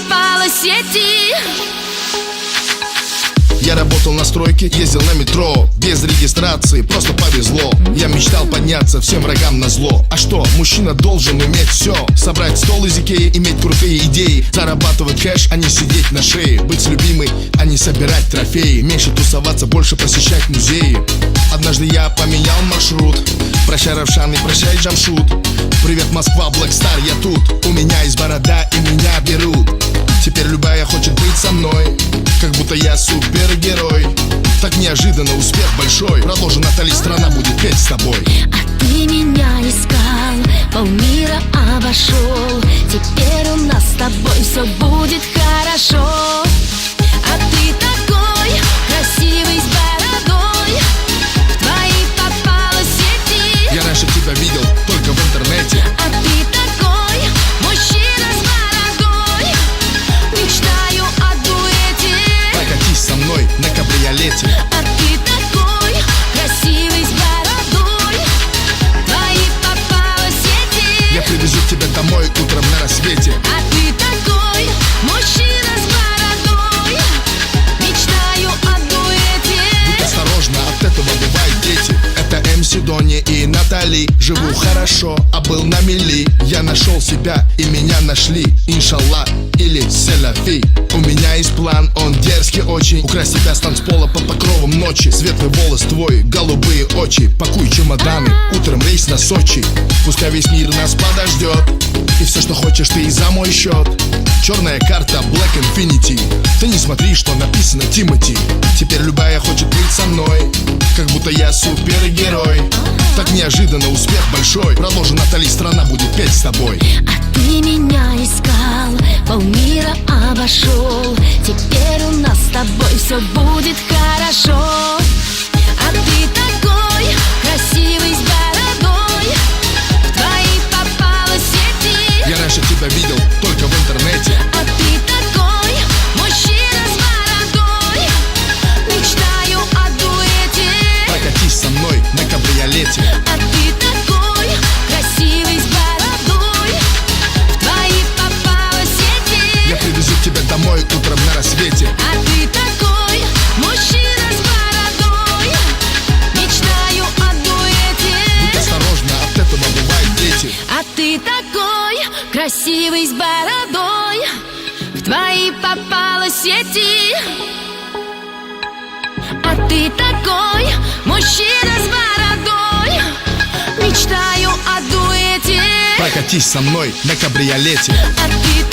попала в сети. Я работал на стройке, ездил на метро, без регистрации, просто повезло. Я мечтал подняться всем врагам назло. А что, мужчина должен уметь все: собрать стол из Икеи, иметь крутые идеи, зарабатывать кэш, а не сидеть на шее, быть с любимой, а не собирать трофеи, меньше тусоваться, больше посещать музеи. Однажды я поменял маршрут. Прощай, Равшан, и прощай, Джамшут. Привет, Москва, Блэкстар, я тут. У меня есть борода, и меня берут. Теперь любая хочет быть со мной, как будто я супергерой. Так неожиданно успех большой. Продолжи, Натали, страна будет петь с тобой. А ты меня искал, полмира обошел. Теперь у нас с тобой все будет хорошо. А ты такой красивый, с бородой, в твои попала в сети. Я раньше тебя видел только в интернете. А ты такой мужчина с бородой, мечтаю о дуэте. Прокатись со мной на кабриолете. А ты такой красивый, с бородой, в твои попала в сети. Я привезу тебя домой утром на рассвете. А ты такой мужчина с бородой, мечтаю о дуэте. Будь осторожна, от этого бывают дети. Это МС Дони и Натали. Живу хорошо, а был на мели. Я нашел себя, и меня нашли. Иншаллах или селяфи. У меня есть план, он дерзкий очень. Украсть тебя с танцпола под покровом ночи. Светлый волос твой, голубые очи. Пакуй чемоданы, утром рейс на Сочи. Пускай весь мир нас подождет, и все, что хочешь, ты и за мой счет. Черная карта Black Infinity. Ты не смотри, что написано Тимати. Теперь любая хочет быть со мной, как будто я супергерой. Так неожиданно успех большой. Продолжи, Натали, страна будет петь с тобой. А ты меня искал, полмира обошел. Теперь у нас с тобой все будет хорошо. А ты такой красивый, с бородой, в твои попала в сети. Я раньше тебя видел только в интернете. А ты такой мужчина с бородой, мечтаю о дуэте. Прокатись со мной на кабриолете. А ты такой красивый, с бородой, в твои попала в сети. Я привезу тебя домой утром на рассвете. А ты такой мужчина с бородой, мечтаю о дуэте. Будь осторожна, от этого бывают дети. А ты такой красивый, с бородой, в твои попала в сети. А ты такой мужчина с бородой, мечтаю о дуэте. Прокатись со мной на кабриолете. А ты